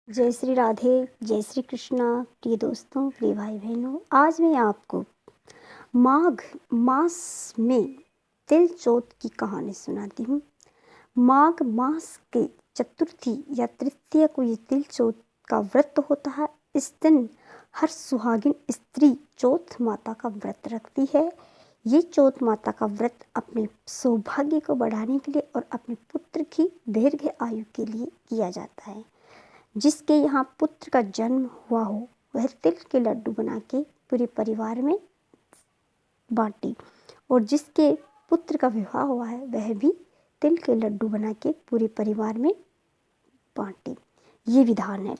जय श्री राधे, जय श्री कृष्णा। प्रिय दोस्तों, प्रिय भाई बहनों, आज मैं आपको माघ मास में तिल चौथ की कहानी सुनाती हूँ। माघ मास के चतुर्थी या तृतीया को ये तिल चौथ का व्रत होता है। इस दिन हर सुहागिन स्त्री चौथ माता का व्रत रखती है। ये चौथ माता का व्रत अपने सौभाग्य को बढ़ाने के लिए और अपने पुत्र की दीर्घ आयु के लिए किया जाता है। जिसके यहाँ पुत्र का जन्म हुआ हो वह तिल के लड्डू बना के पूरे परिवार में बांटे, और जिसके पुत्र का विवाह हुआ है वह भी तिल के लड्डू बना के पूरे परिवार में बांटे। ये विधान है।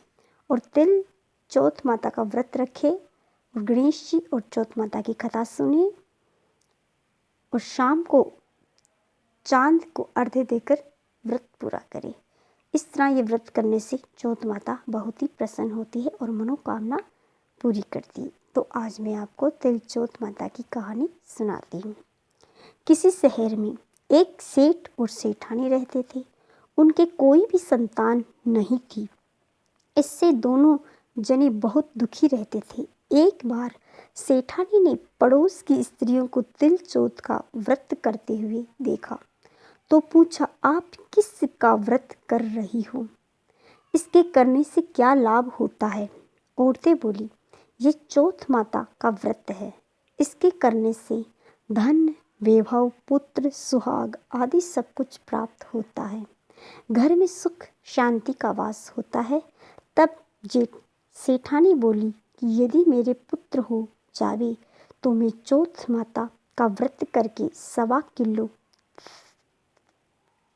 और तिल चौथ माता का व्रत रखे और गणेश जी और चौथ माता की कथा सुने और शाम को चांद को अर्घ्य देकर व्रत पूरा करें। इस तरह ये व्रत करने से चौथ माता बहुत ही प्रसन्न होती है और मनोकामना पूरी करती है। तो आज मैं आपको तिल चौथ माता की कहानी सुनाती हूँ। किसी शहर में एक सेठ और सेठानी रहते थे। उनके कोई भी संतान नहीं थी। इससे दोनों जने बहुत दुखी रहते थे। एक बार सेठानी ने पड़ोस की स्त्रियों को तिल चौथ का व्रत करते हुए देखा तो पूछा, आप किस का व्रत कर रही हो? इसके करने से क्या लाभ होता है? औरतें बोली, ये चौथ माता का व्रत है। इसके करने से धन, वैभव, पुत्र, सुहाग आदि सब कुछ प्राप्त होता है। घर में सुख शांति का वास होता है। तब सेठानी बोली कि यदि मेरे पुत्र हो जावे तो मैं चौथ माता का व्रत करके 1.25 किलो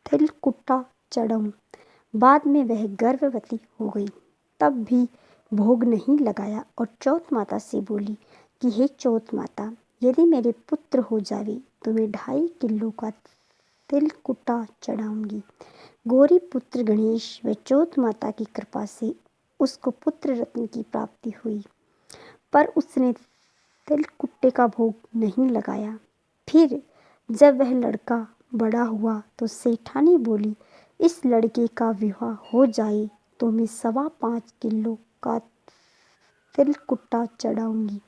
तिल कुट्टा चढ़ाऊं। बाद में वह गर्भवती हो गई। तब भी भोग नहीं लगाया और चौथ माता से बोली कि हे चौथ माता, यदि मेरे पुत्र हो जावे तो मैं 2.5 किलो का तिल कुट्टा चढ़ाऊंगी। गौरी पुत्र गणेश व चौथ माता की कृपा से उसको पुत्र रत्न की प्राप्ति हुई, पर उसने तिल कुट्टे का भोग नहीं लगाया। फिर जब वह लड़का बड़ा हुआ तो सेठानी बोली, इस लड़के का विवाह हो जाए तो मैं 5.25 किलो का तिल कुट्टा चढ़ाऊंगी।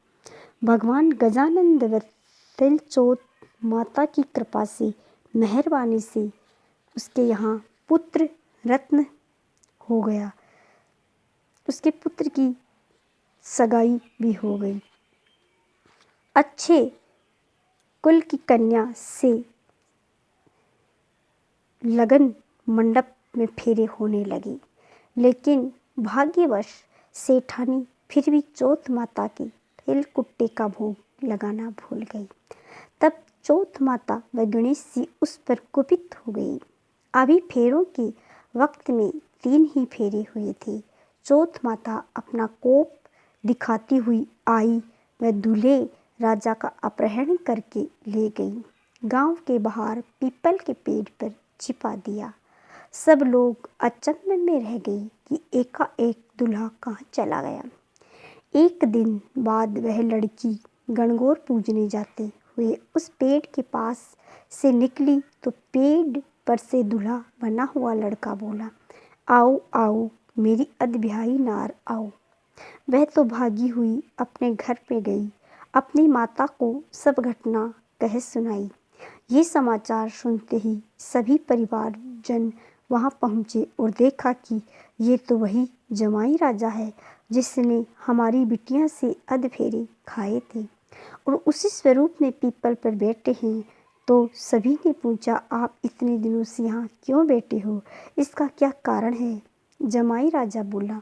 भगवान गजानंद व तिल चौथ माता की कृपा से, मेहरबानी से उसके यहाँ पुत्र रत्न हो गया। उसके पुत्र की सगाई भी हो गई। अच्छे कुल की कन्या से लगन मंडप में फेरे होने लगे। लेकिन भाग्यवश सेठानी फिर भी चौथ माता के तिल कुट्टे का भोग लगाना भूल गई। तब चौथ माता व गणेश जी उस पर कुपित हो गई। अभी फेरों के वक्त में 3 ही फेरे हुए थे। चौथ माता अपना कोप दिखाती हुई आई व दूल्हे राजा का अपहरण करके ले गई। गांव के बाहर पीपल के पेड़ पर छिपा दिया। सब लोग अचंभे में रह गए कि एकाएक दूल्हा कहाँ चला गया। एक दिन बाद वह लड़की गणगौर पूजने जाते हुए उस पेड़ के पास से निकली तो पेड़ पर से दूल्हा बना हुआ लड़का बोला, आओ आओ मेरी अधब्याही नार आओ। वह तो भागी हुई अपने घर पे गई, अपनी माता को सब घटना कह सुनाई। ये समाचार सुनते ही सभी परिवारजन वहाँ पहुँचे और देखा कि ये तो वही जमाई राजा है जिसने हमारी बिटिया से अध फेरे खाए थे और उसी स्वरूप में पीपल पर बैठे हैं। तो सभी ने पूछा, आप इतने दिनों से यहाँ क्यों बैठे हो? इसका क्या कारण है? जमाई राजा बोला,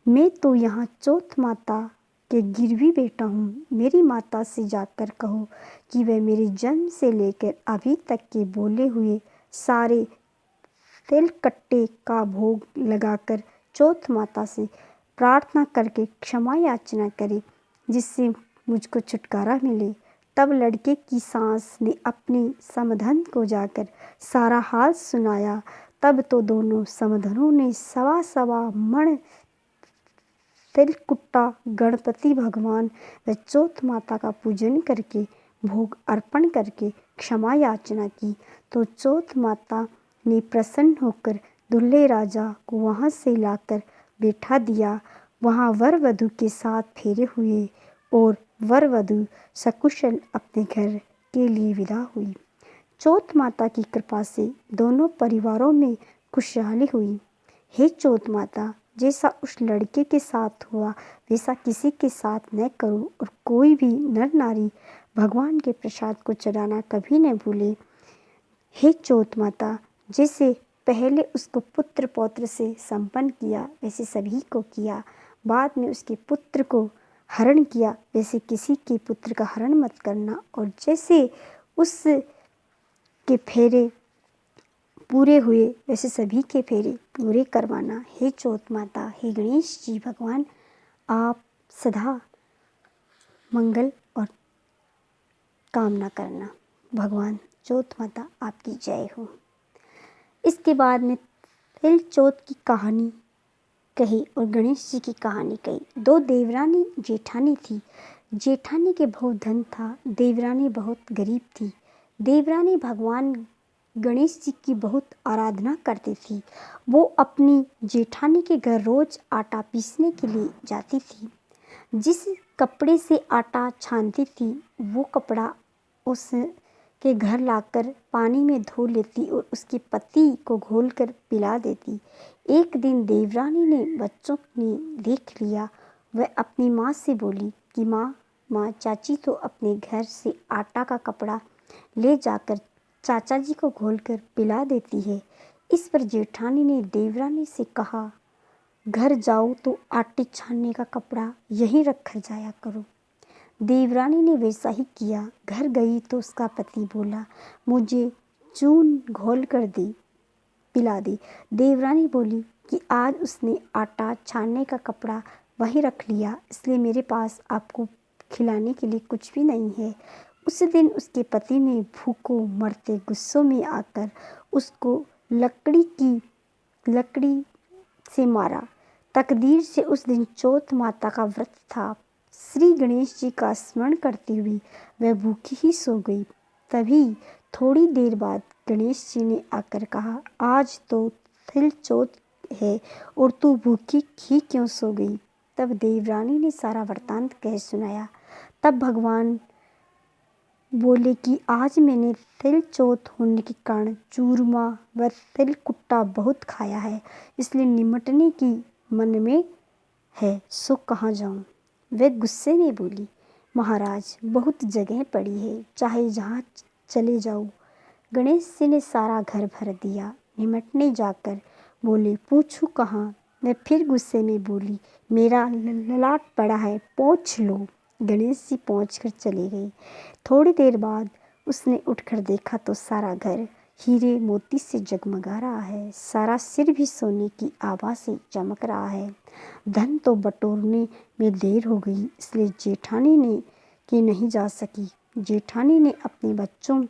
मैं तो यहाँ चौथ माता के गिरवी बैठा हूँ। मेरी माता से जाकर कहो कि वह मेरे जन्म से लेकर अभी तक के बोले हुए सारे तिल कट्टे का भोग लगाकर चौथ माता से प्रार्थना करके क्षमा याचना करे, जिससे मुझको छुटकारा मिले। तब लड़के की सास ने अपनी समधन को जाकर सारा हाल सुनाया। तब तो दोनों समधनों ने 1.25 मण तिल कुट्टा गणपति भगवान व चौथ माता का पूजन करके भोग अर्पण करके क्षमा याचना की। तो चौथ माता ने प्रसन्न होकर दूल्हे राजा को वहाँ से लाकर बैठा दिया। वहाँ वर वधू के साथ फेरे हुए और वर वधू सकुशल अपने घर के लिए विदा हुई। चौथ माता की कृपा से दोनों परिवारों में खुशहाली हुई। हे चौथ माता, जैसा उस लड़के के साथ हुआ वैसा किसी के साथ न करो और कोई भी नर नारी भगवान के प्रसाद को चढ़ाना कभी न भूले। हे चौथ माता, जैसे पहले उसको पुत्र पौत्र से संपन्न किया वैसे सभी को किया, बाद में उसके पुत्र को हरण किया वैसे किसी के पुत्र का हरण मत करना, और जैसे उस के फेरे पूरे हुए वैसे सभी के फेरे पूरे करवाना। हे चौथ माता, हे गणेश जी भगवान, आप सदा मंगल और कामना करना। भगवान चौथ माता आपकी जय हो। इसके बाद में तिल चौथ की कहानी कही और गणेश जी की कहानी कही। दो देवरानी जेठानी थी। जेठानी के बहुत धन था, देवरानी बहुत गरीब थी। देवरानी भगवान गणेश जी की बहुत आराधना करती थी। वो अपनी जेठानी के घर रोज आटा पीसने के लिए जाती थी। जिस कपड़े से आटा छानती थी वो कपड़ा उसके घर लाकर पानी में धो लेती और उसके पति को घोलकर पिला देती। एक दिन देवरानी ने बच्चों ने देख लिया। वह अपनी माँ से बोली कि माँ चाची तो अपने घर से आटा का कपड़ा ले जाकर चाचा जी को घोलकर पिला देती है। इस पर जेठानी ने देवरानी से कहा, घर जाओ तो आटे छानने का कपड़ा यहीं रख कर जाया करो। देवरानी ने वैसा ही किया। घर गई तो उसका पति बोला, मुझे चून घोल कर पिला दे। देवरानी बोली कि आज उसने आटा छानने का कपड़ा वहीं रख लिया, इसलिए मेरे पास आपको खिलाने के लिए कुछ भी नहीं है। उस दिन उसके पति ने भूखों मरते गुस्सों में आकर उसको लकड़ी से मारा। तकदीर से उस दिन चौथ माता का व्रत था। श्री गणेश जी का स्मरण करती हुई वह भूखी ही सो गई। तभी थोड़ी देर बाद गणेश जी ने आकर कहा, आज तो तिल चौथ है और तू भूखी ही क्यों सो गई। तब देवरानी ने सारा वृत्तांत कह सुनाया। तब भगवान बोले कि आज मैंने तिल चौथ होने के कारण चूरमा व तिल कुट्टा बहुत खाया है, इसलिए निमटने की मन में है, सो कहाँ जाऊँ। वह गुस्से में बोली, महाराज बहुत जगह पड़ी है, चाहे जहाँ चले जाओ। गणेश जी ने सारा घर भर दिया। निमटने जाकर बोले, पूछूं कहाँ। मैं फिर गुस्से में बोली, मेरा ललाट पड़ा है, पोंछ लो। गणेश जी पोंछ कर चले गए। थोड़ी देर बाद उसने उठकर देखा तो सारा घर हीरे मोती से जगमगा रहा है, सारा सिर भी सोने की आभा से चमक रहा है। धन तो बटोरने में देर हो गई, इसलिए जेठानी ने कि नहीं जा सकी। जेठानी ने अपने बच्चों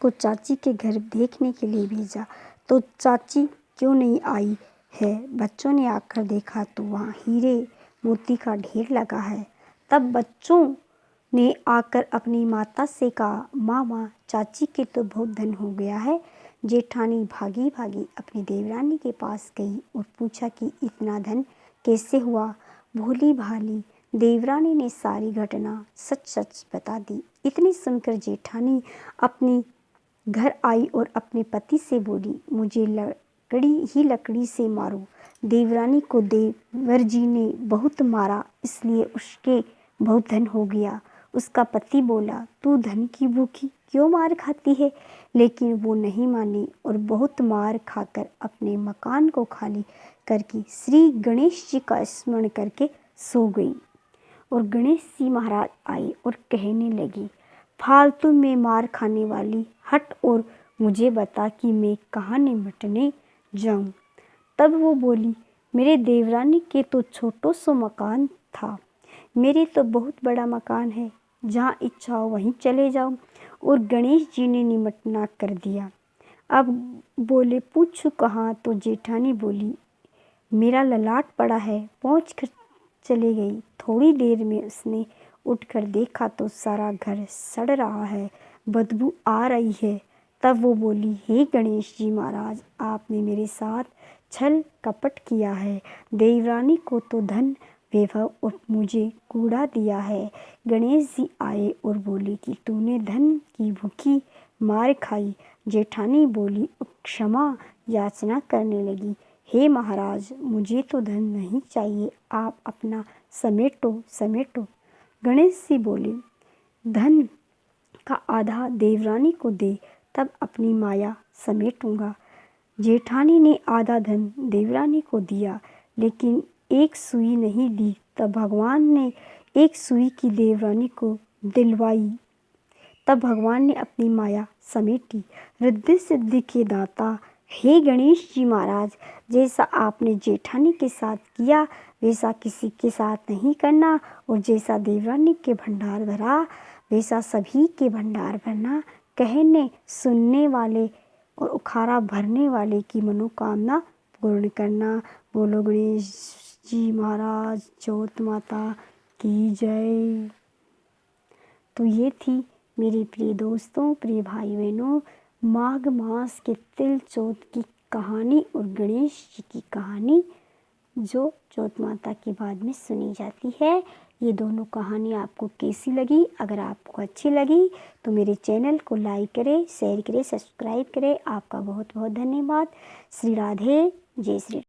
को चाची के घर देखने के लिए भेजा तो चाची क्यों नहीं आई है। बच्चों ने आकर देखा तो वहाँ हीरे मोती का ढेर लगा है। तब बच्चों ने आकर अपनी माता से कहा, मामा चाची के तो बहुत धन हो गया है। जेठानी भागी भागी अपनी देवरानी के पास गई और पूछा कि इतना धन कैसे हुआ। भोली भाली देवरानी ने सारी घटना सच सच बता दी। इतनी सुनकर जेठानी अपनी घर आई और अपने पति से बोली, मुझे लकड़ी से मारो। देवरानी को देवर जी ने बहुत मारा, इसलिए उसके बहुत धन हो गया। उसका पति बोला, तू धन की भूखी क्यों मार खाती है। लेकिन वो नहीं मानी और बहुत मार खाकर अपने मकान को खाली करके श्री गणेश जी का स्मरण करके सो गई। और गणेश जी महाराज आए और कहने लगे, फालतू में मार खाने वाली, हट और मुझे बता कि मैं कहाँ निमटने जाऊँ। तब वो बोली, मेरे देवरानी के तो छोटो सो मकान था, मेरे तो बहुत बड़ा मकान है, जहाँ इच्छा हो वहीं चले जाओ। और गणेश जी ने निमटना कर दिया। अब बोले, पूछू कहाँ। तो जेठानी बोली, मेरा ललाट पड़ा है, पहुँच कर चले गई। थोड़ी देर में उसने उठकर देखा तो सारा घर सड़ रहा है, बदबू आ रही है। तब वो बोली, हे गणेश जी महाराज, आपने मेरे साथ छल कपट किया है। देवरानी को तो धन वैभव और मुझे कूड़ा दिया है। गणेश जी आए और बोले कि तूने धन की भूखी मार खाई। जेठानी बोली और क्षमा याचना करने लगी। हे महाराज, मुझे तो धन नहीं चाहिए, आप अपना समेटो समेटो। गणेश जी बोले, धन का आधा देवरानी को दे, तब अपनी माया समेटूंगा। जेठानी ने आधा धन देवरानी को दिया, लेकिन एक सुई नहीं दी। तब भगवान ने एक सुई की देवरानी को दिलवाई। तब भगवान ने अपनी माया समेटी। रिद्धि सिद्धि के दाता हे गणेश जी महाराज, जैसा आपने जेठानी के साथ किया वैसा किसी के साथ नहीं करना, और जैसा देवरानी के भंडार भरा वैसा सभी के भंडार भरना। कहने सुनने वाले और उखाड़ा भरने वाले की मनोकामना पूर्ण करना। बोलो गणेश जी महाराज, चौथ माता की जय। तो ये थी मेरे प्रिय दोस्तों, प्रिय भाई बहनों, माघ मास के तिल चौथ की कहानी और गणेश जी की कहानी जो चौथ माता के बाद में सुनी जाती है। ये दोनों कहानी आपको कैसी लगी? अगर आपको अच्छी लगी तो मेरे चैनल को लाइक करें, शेयर करें, सब्सक्राइब करें। आपका बहुत बहुत धन्यवाद। श्री राधे, जय श्री राम।